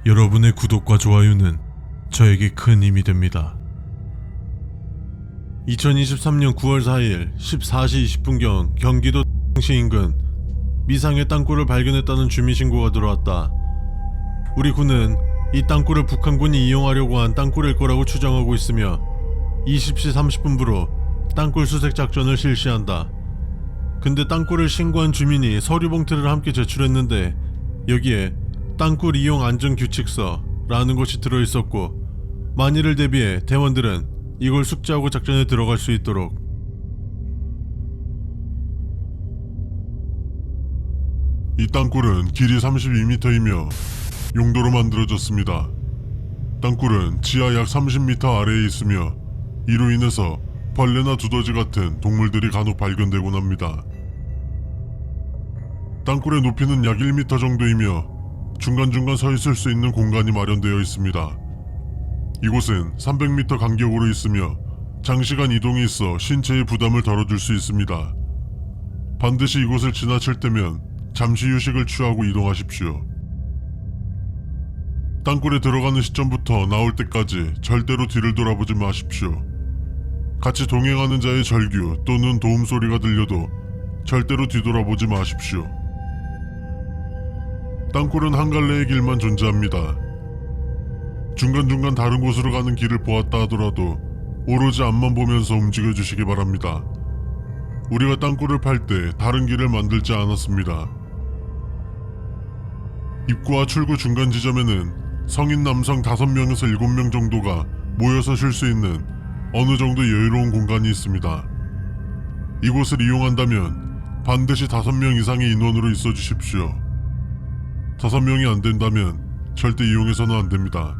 여러분의 구독과 좋아요는 저에게 큰 힘이 됩니다. 2023년 9월 4일 14시 20분경 경기도 시 인근 미상의 땅굴을 발견했다는 주민신고가 들어왔다. 우리 군은 이 땅굴을 북한군이 이용하려고 한 땅굴일 거라고 추정하고 있으며 20시 30분부로 땅굴 수색 작전을 실시한다. 근데 땅굴을 신고한 주민이 서류 봉투를 함께 제출했는데 여기에 땅굴 이용 안전규칙서라는 것이 들어있었고, 만일을 대비해 대원들은 이걸 숙지하고 작전에 들어갈 수 있도록 이 땅굴은 길이 32m이며 용도로 만들어졌습니다. 땅굴은 지하 약 30m 아래에 있으며 이로 인해서 벌레나 두더지 같은 동물들이 간혹 발견되곤 합니다. 땅굴의 높이는 약 1m 정도이며 중간중간 서 있을 수 있는 공간이 마련되어 있습니다. 이곳은 300m 간격으로 있으며 장시간 이동이 있어 신체의 부담을 덜어줄 수 있습니다. 반드시 이곳을 지나칠 때면 잠시 휴식을 취하고 이동하십시오. 땅굴에 들어가는 시점부터 나올 때까지 절대로 뒤를 돌아보지 마십시오. 같이 동행하는 자의 절규 또는 도움 소리가 들려도 절대로 뒤돌아보지 마십시오. 땅굴은 한 갈래의 길만 존재합니다. 중간중간 다른 곳으로 가는 길을 보았다 하더라도 오로지 앞만 보면서 움직여 주시기 바랍니다. 우리가 땅굴을 팔 때 다른 길을 만들지 않았습니다. 입구와 출구 중간 지점에는 성인 남성 5명에서 7명 정도가 모여서 쉴 수 있는 어느 정도 여유로운 공간이 있습니다. 이곳을 이용한다면 반드시 5명 이상의 인원으로 있어 주십시오. 5명이 안 된다면 절대 이용해서는 안 됩니다.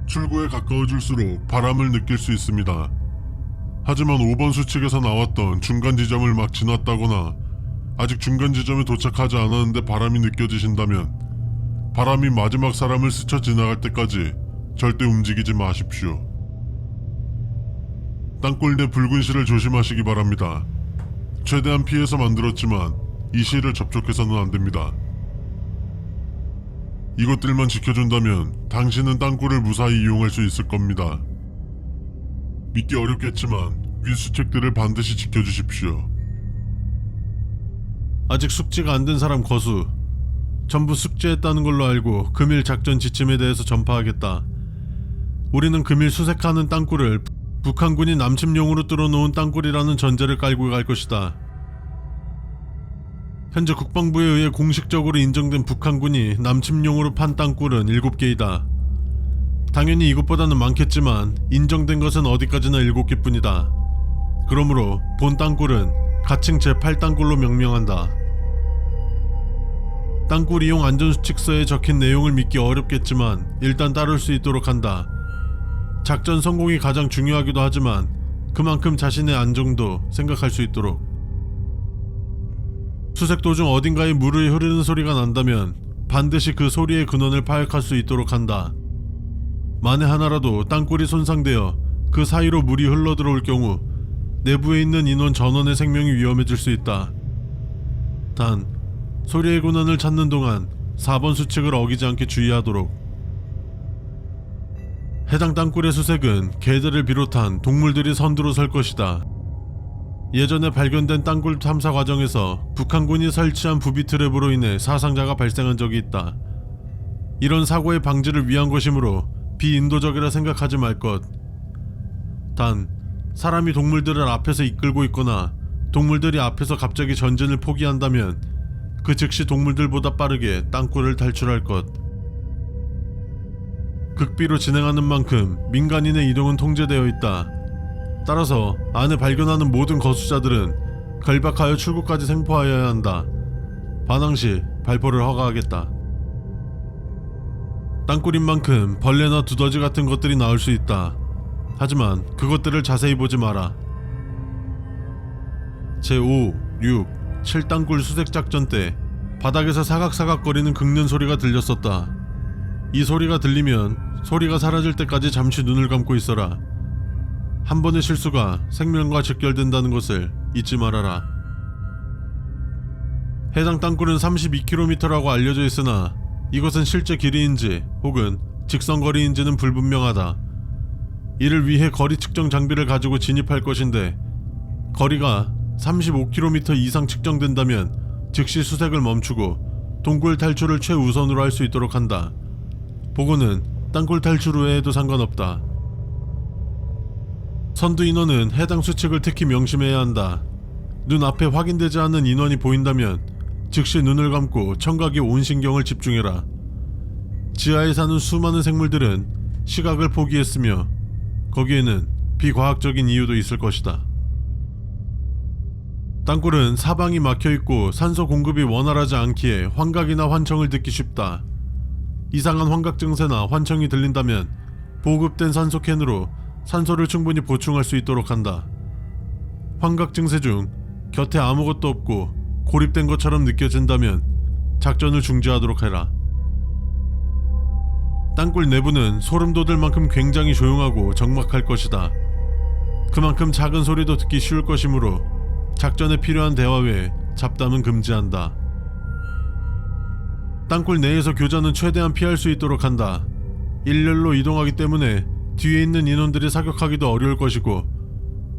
출구에 가까워질수록 바람을 느낄 수 있습니다. 하지만 5번 수칙에서 나왔던 중간 지점을 막 지났다거나 아직 중간 지점에 도착하지 않았는데 바람이 느껴지신다면 바람이 마지막 사람을 스쳐 지나갈 때까지 절대 움직이지 마십시오. 땅굴 내 붉은 실을 조심하시기 바랍니다. 최대한 피해서 만들었지만 이 실을 접촉해서는 안 됩니다. 이것들만 지켜준다면 당신은 땅굴을 무사히 이용할 수 있을 겁니다. 믿기 어렵겠지만 위 수칙들을 반드시 지켜주십시오. 아직 숙지가 안 된 사람 거수. 전부 숙지했다는 걸로 알고 금일 작전 지침에 대해서 전파하겠다. 우리는 금일 수색하는 땅굴을 북한군이 남침용으로 뚫어놓은 땅굴이라는 전제를 깔고 갈 것이다. 현재 국방부에 의해 공식적으로 인정된 북한군이 남침용으로 판 땅굴은 7개이다. 당연히 이것보다는 많겠지만 인정된 것은 어디까지나 7개 뿐이다. 그러므로 본 땅굴은 가칭 제8땅굴로 명명한다. 땅굴 이용 안전수칙서에 적힌 내용을 믿기 어렵겠지만 일단 따를 수 있도록 한다. 작전 성공이 가장 중요하기도 하지만 그만큼 자신의 안정도 생각할 수 있도록. 수색 도중 어딘가에 물이 흐르는 소리가 난다면 반드시 그 소리의 근원을 파악할 수 있도록 한다. 만에 하나라도 땅굴이 손상되어 그 사이로 물이 흘러들어올 경우 내부에 있는 인원 전원의 생명이 위험해질 수 있다. 단, 소리의 근원을 찾는 동안 4번 수칙을 어기지 않게 주의하도록. 해당 땅굴의 수색은 개들을 비롯한 동물들이 선두로 설 것이다. 예전에 발견된 땅굴 탐사 과정에서 북한군이 설치한 부비 트랩으로 인해 사상자가 발생한 적이 있다. 이런 사고의 방지를 위한 것이므로 비인도적이라 생각하지 말 것. 단, 사람이 동물들을 앞에서 이끌고 있거나 동물들이 앞에서 갑자기 전진을 포기한다면 그 즉시 동물들보다 빠르게 땅굴을 탈출할 것. 극비로 진행하는 만큼 민간인의 이동은 통제되어 있다. 따라서 안에 발견하는 모든 거수자들은 결박하여 출구까지 생포하여야 한다. 반항 시 발포를 허가하겠다. 땅굴인 만큼 벌레나 두더지 같은 것들이 나올 수 있다. 하지만 그것들을 자세히 보지 마라. 제5, 6, 7땅굴 수색작전 때 바닥에서 사각사각거리는 긁는 소리가 들렸었다. 이 소리가 들리면 소리가 사라질 때까지 잠시 눈을 감고 있어라. 한 번의 실수가 생명과 직결된다는 것을 잊지 말아라. 해당 땅굴은 32km라고 알려져 있으나 이것은 실제 길이인지 혹은 직선거리인지는 불분명하다. 이를 위해 거리 측정 장비를 가지고 진입할 것인데 거리가 35km 이상 측정된다면 즉시 수색을 멈추고 동굴 탈출을 최우선으로 할 수 있도록 한다. 보고는 땅굴 탈출 후에도 상관없다. 선두 인원은 해당 수칙을 특히 명심해야 한다. 눈앞에 확인되지 않는 인원이 보인다면 즉시 눈을 감고 청각의 온 신경을 집중해라. 지하에 사는 수많은 생물들은 시각을 포기했으며 거기에는 비과학적인 이유도 있을 것이다. 땅굴은 사방이 막혀있고 산소 공급이 원활하지 않기에 환각이나 환청을 듣기 쉽다. 이상한 환각 증세나 환청이 들린다면 보급된 산소 캔으로 산소를 충분히 보충할 수 있도록 한다. 환각 증세 중 곁에 아무것도 없고 고립된 것처럼 느껴진다면 작전을 중지하도록 해라. 땅굴 내부는 소름 돋을 만큼 굉장히 조용하고 적막할 것이다. 그만큼 작은 소리도 듣기 쉬울 것이므로 작전에 필요한 대화 외에 잡담은 금지한다. 땅굴 내에서 교전은 최대한 피할 수 있도록 한다. 일렬로 이동하기 때문에 뒤에 있는 인원들이 사격하기도 어려울 것이고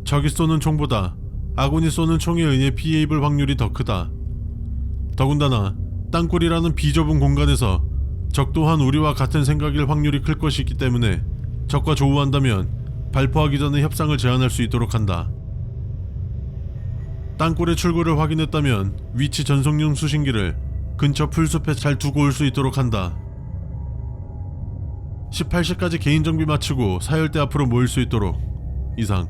적이 쏘는 총보다 아군이 쏘는 총에 의해 피해 입을 확률이 더 크다. 더군다나 땅굴이라는 비좁은 공간에서 적 또한 우리와 같은 생각일 확률이 클 것이기 때문에 적과 조우한다면 발포하기 전에 협상을 제안할 수 있도록 한다. 땅굴의 출구를 확인했다면 위치 전송용 수신기를 근처 풀숲에 잘 두고 올 수 있도록 한다. 18시까지 개인 정비 마치고 사열대 앞으로 모일 수 있도록. 이상.